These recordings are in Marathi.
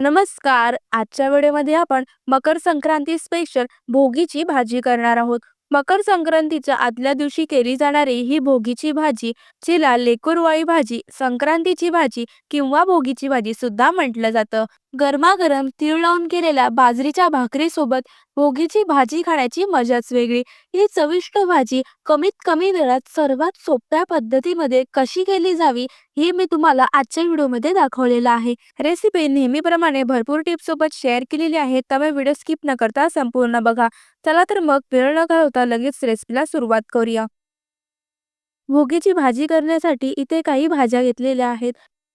नमस्कार. आजच्या व्हिडिओमध्ये आपण मकर संक्रांती स्पेशल भोगीची भाजी करणार आहोत. मकर संक्रांतीच्या आदल्या दिवशी केली जाणारी ही भोगीची भाजी, जिला लेकुरवाळी भाजी, संक्रांतीची भाजी किंवा भोगीची भाजी सुद्धा म्हटलं जातं. गरमागरम तीळ लावून केलेल्या बाजरीच्या भाकरीसोबत भोगीची भाजी खाण्याची मजाच वेगळी. ही चविष्ट भाजी कमीत कमी वेळात सर्वात सोप्या पद्धतीमध्ये कशी केली जावी, हे मी तुम्हाला आजच्या व्हिडिओमध्ये दाखवलेलं आहे. रेसिपी नेहमीप्रमाणे भरपूर टिप्स सोबत शेअर केलेली आहे, त्यामुळे व्हिडिओ स्किप न करता संपूर्ण बघा. चला तर मग वेळ न घालवता लगेच रेसिपीला सुरुवात करूया. भोगीची भाजी करण्यासाठी इथे काही भाज्या घेतलेल्या आहेत.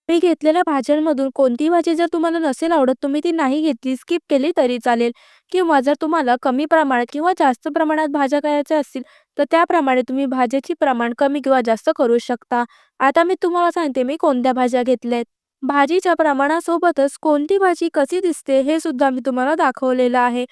मी घेतलेल्या भाज्यांमधून कोणती भाजी जर तुम्हाला नसेल आवडत, तुम्ही ती नाही घेतली, स्किप केली तरी चालेल. किंवा जर तुम्हाला कमी प्रमाणात किंवा जास्त प्रमाणात भाज्या करायच्या असतील, तर त्याप्रमाणे तुम्ही भाज्याची प्रमाण कमी किंवा जास्त करू शकता. आता मी तुम्हाला सांगते मी कोणत्या भाज्या घेतल्यात. भाजीच्या प्रमाणासोबतच कोणती भाजी कशी दिसते हे सुद्धा मी तुम्हाला दाखवलेलं आहे.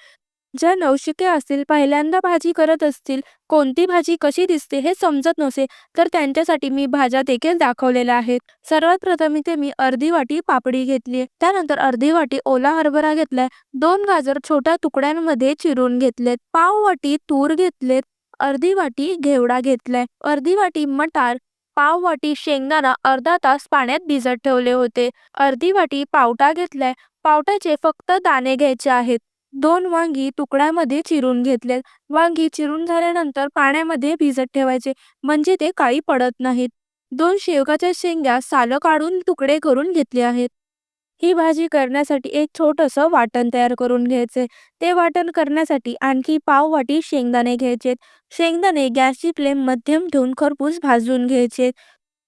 ज्या नवशिक्या असतील, पहिल्यांदा भाजी करत असतील, कोणती भाजी कशी दिसते हे समजत नसेल, तर त्यांच्यासाठी मी भाज्या देखील दाखवलेल्या आहेत. सर्वात प्रथम इथे मी अर्धी वाटी पापडी घेतली, त्यानंतर अर्धी वाटी ओला हरभरा घेतलाय, 2 गाजर छोट्या तुकड्यांमध्ये चिरून घेतलेत, पाव वाटी तूर घेतलेत, अर्धी वाटी घेवडा घेतलाय, अर्धी वाटी मटार, पाव वाटी शेंगदाणा अर्धा तास पाण्यात भिजत ठेवले होते, अर्धी वाटी पावटा घेतलाय, पावट्याचे फक्त दाणे घ्यायचे आहेत, 2 वांगी तुकड्यामध्ये चिरून घेतलेत. वांगी चिरून झाल्यानंतर पाण्यामध्ये भिजत ठेवायचे, म्हणजे ते काळी पडत नाहीत. 2 शेवगाच्या शेंगा सालं काढून तुकडे करून घेतले आहेत. ही भाजी करण्यासाठी एक छोटंसं वाटण तयार करून घ्यायचे. ते वाटण करण्यासाठी आणखी पाव वाटी शेंगदाणे घ्यायचे. शेंगदाणे गॅसची फ्लेम मध्यम ठेवून खरपूस भाजून घ्यायचे.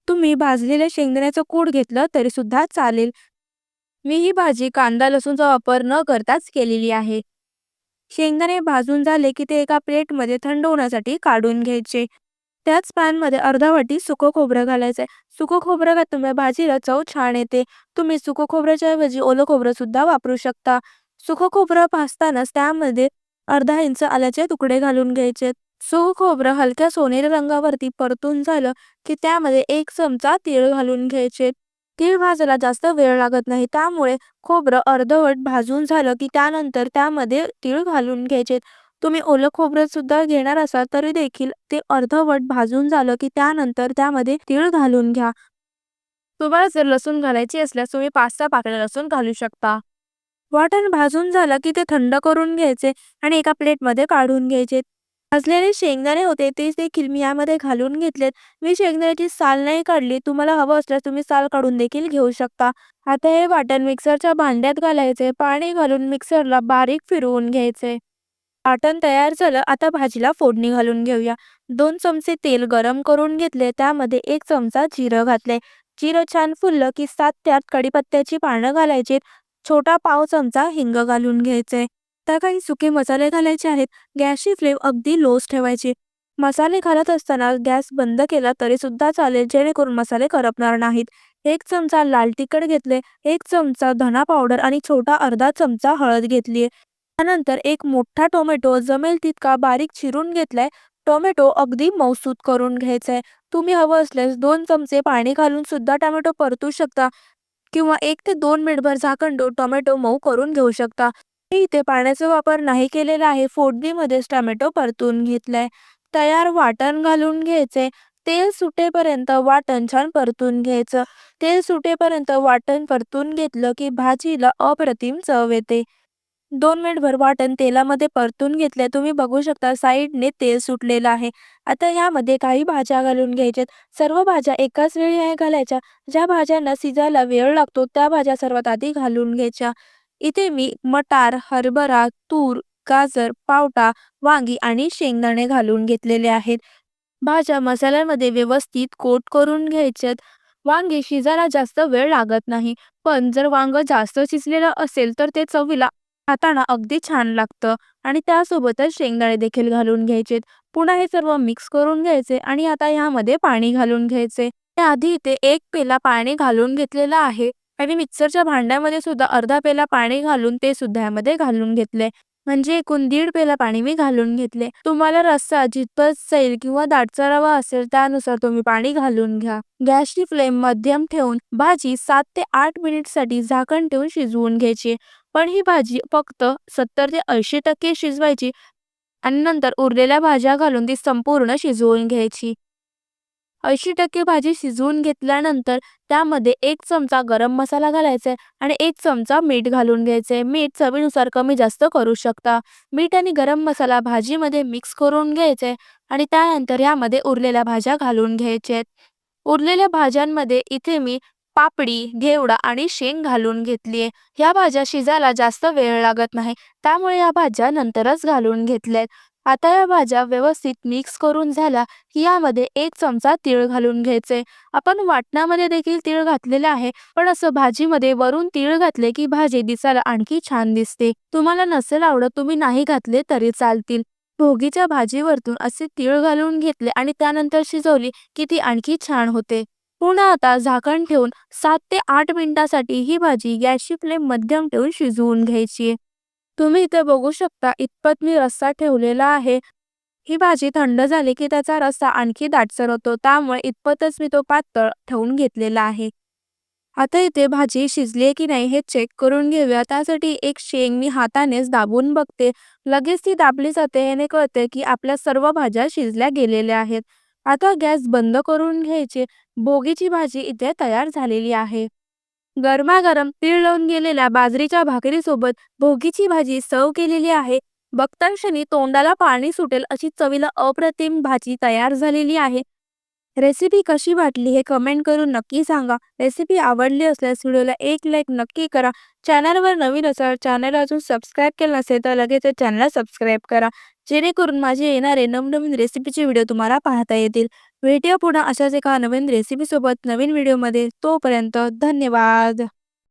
तुम्ही भाजलेल्या शेंगदाण्याचं कूट घेतलं तरी सुद्धा चालेल. मी ही भाजी कांदा लसूणचा वापर न करताच केलेली आहे. शेंगदाणे भाजून झाले की ते एका प्लेटमध्ये थंड होण्यासाठी काढून घ्यायचे. त्याच पॅनमध्ये अर्धा वाटी सुकं खोबरं घालायचंय. सुकं खोबरं घातल्यामुळे भाजीला चव छान येते. तुम्ही सुकं खोबऱ्याच्या ऐवजी ओलं खोबरं सुद्धा वापरू शकता. सुकं खोबरं भाजतानाच त्यामध्ये अर्धा इंच आल्याचे तुकडे घालून घ्यायचे. सुकं खोबरं हलक्या सोनेरी रंगावरती परतून झालं की त्यामध्ये 1 चमचा तीळ घालून घ्यायचे. तीळ भाजायला जास्त वेळ लागत नाही, त्यामुळे खोबरं अर्धवट भाजून झालं की त्यानंतर त्यामध्ये तीळ घालून घ्यायचे. तुम्ही ओलं खोबरं सुद्धा घेणार असाल तरी देखील ते अर्धवट भाजून झालं की त्यानंतर त्यामध्ये तीळ घालून घ्या. तुम्हाला जर लसूण घालायची असल्यास तुम्ही 5-6 पाकळ्या लसूण घालू शकता. वाटण भाजून झालं की ते थंड करून घ्यायचे आणि एका प्लेटमध्ये काढून घ्यायचे. भाजलेले शेंगदाणे होते ते देखील मी यामध्ये घालून घेतलेत. मी शेंगदाण्याची साल नाही काढली, तुम्हाला हवं असल्यास तुम्ही साल काढून देखील घेऊ शकता. आता हे वाटण मिक्सरच्या भांड्यात घालायचे, पाणी घालून मिक्सरला बारीक फिरवून घ्यायचे. वाटण तयार झालं. आता भाजीला फोडणी घालून घेऊया. 2 चमचे तेल गरम करून घेतले, त्यामध्ये 1 चमचा जिरं घातले. जिरं छान फुललं की 7 ते 8 कढीपत्त्याची पानं घालायची. छोटा पाव चमचा हिंग घालून घ्यायचे. आता काही सुके मसाले घालायचे आहेत. गॅसची फ्लेम अगदी लोच ठेवायची. मसाले घालत असताना गॅस बंद केला तरी सुद्धा चालेल, जेणेकरून मसाले करपणार नाहीत. 1 चमचा लाल तिखट घेतले, 1 चमचा धना पावडर आणि छोटा अर्धा चमचा हळद घेतली. त्यानंतर एक मोठा टोमॅटो जमेल तितका बारीक चिरून घेतलाय. टोमॅटो अगदी मऊसूत करून घ्यायचाय. तुम्ही हवं असल्यास 2 चमचे पाणी घालून सुद्धा टोमॅटो परतू शकता किंवा 1 ते 2 मिनिटभर झाकण ठेवून टोमॅटो मऊ करून घेऊ शकता. मी इथे पाण्याचा वापर नाही केलेला आहे. फोडणीमध्येच टोमॅटो परतून घेतलाय. तयार वाटण घालून घ्यायचे. तेल सुटेपर्यंत वाटण छान परतून घ्यायचं. तेल सुटेपर्यंत वाटण परतून घेतलं की भाजीला अप्रतिम चव येते. 2 मिनिटभर वाटण तेलामध्ये परतून घेतले. तुम्ही बघू शकता साईडने तेल सुटलेलं आहे. आता यामध्ये काही भाज्या घालून घ्यायच्यात. सर्व भाज्या एकाच वेळी नाही घालायच्या. ज्या भाज्यांना शिजायला वेळ लागतो त्या भाज्या सर्वात आधी घालून घ्यायच्या. इथे मी मटार, हरभरा, तूर, गाजर, पावटा, वांगी आणि शेंगदाणे घालून घेतलेले आहेत. भाज्या मसाल्यामध्ये व्यवस्थित कोट करून घ्यायच्यात. वांगे शिजायला जास्त वेळ लागत नाही, पण जर वांग जास्त शिजलेलं असेल तर ते चवीला खाताना अगदी छान लागतं. आणि त्यासोबतच शेंगदाणे देखील घालून घ्यायचेत. पुन्हा हे सर्व मिक्स करून घ्यायचे आणि आता यामध्ये पाणी घालून घ्यायचे. त्याआधी इथे 1 पेला पाणी घालून घेतलेलं आहे आणि मिक्सरच्या भांड्यामध्ये सुद्धा अर्धा पेला पाणी घालून ते सुद्धा यामध्ये घालून घेतले. म्हणजे एकूण 1.5 पेला पाणी मी घालून घेतले. तुम्हाला रस्सा जितपत सैल किंवा दाटसर हवा असेल त्यानुसार तुम्ही पाणी घालून घ्या. गॅसची फ्लेम मध्यम ठेवून भाजी 7 ते 8 मिनिटसाठी झाकण ठेवून शिजवून घ्यायची. पण ही भाजी फक्त 70 ते 80% शिजवायची आणि नंतर उरलेल्या भाज्या घालून ती संपूर्ण शिजवून घ्यायची. 80% भाजी शिजवून घेतल्यानंतर त्यामध्ये 1 चमचा गरम मसाला घालायचा आहे आणि 1 चमचा मीठ घालून घ्यायचं आहे. मीठ चवीनुसार कमी जास्त करू शकता. मीठ आणि गरम मसाला भाजीमध्ये मिक्स करून घ्यायचा आहे आणि त्यानंतर यामध्ये उरलेल्या भाज्या घालून घ्यायच्या आहेत. उरलेल्या भाज्यांमध्ये इथे मी पापडी, घेवडा आणि शेंग घालून घेतली आहे. ह्या भाज्या शिजायला जास्त वेळ लागत नाही, त्यामुळे या भाज्या नंतरच घालून घेतल्यात. आता या भाज्या व्यवस्थित मिक्स करून झाल्या की यामध्ये 1 चमचा तीळ घालून घ्यायचे. आपण वाटणामध्ये देखील तीळ घातलेले आहे, पण असं भाजीमध्ये वरून तीळ घातले की भाजी दिसायला आणखी छान दिसते. तुम्हाला नसेल आवडत तुम्ही नाही घातले तरी चालतील. भोगीच्या भाजीवरतून असे तीळ घालून घेतले आणि त्यानंतर शिजवली की ती आणखी छान होते. पुन्हा आता झाकण ठेवून 7 ते 8 मिनिटांसाठी ही भाजी गॅसची फ्लेम मध्यम ठेवून शिजवून घ्यायची. तुम्ही इथे बघू शकता इतपत मी रस्सा ठेवलेला आहे. ही भाजी थंड झाली की त्याचा रस्सा आणखी दाटसर होतो, त्यामुळे इतपतच मी तो पातळ ठेवून घेतलेला आहे. आता इथे भाजी शिजली आहे की नाही हे चेक करून घेऊया. त्यासाठी एक शेंग मी हातानेच दाबून बघते. लगेच ती दाबली जाते, याने कळते की आपल्या सर्व भाज्या शिजल्या गेलेल्या आहेत. आता गॅस बंद करून घ्यायचे. भोगीची भाजी इथे तयार झालेली आहे. गरमागरम तीळ लावून गेलेल्या बाजरीच्या भाकरीसोबत भोगीची भाजी सर्व्ह केलेली आहे. बघता क्षणी तोंडाला पाणी सुटेल अशी चवीला अप्रतिम भाजी तयार झालेली आहे. रेसिपी कशी वाटली हे कमेंट करून नक्की सांगा. रेसिपी आवडली असल्यास व्हिडिओला एक लाईक नक्की करा. चॅनलवर नवीन असाल, चॅनल अजून सबस्क्राईब केलं नसेल तर लगेच चॅनलला सबस्क्राईब करा, जेणेकरून माझे येणारे नवनवीन रेसिपीचे व्हिडिओ तुम्हाला पाहता येतील. भेटूया पुन्हा अशाच एका नवीन रेसिपीसोबत नवीन व्हिडिओमध्ये. तोपर्यंत धन्यवाद.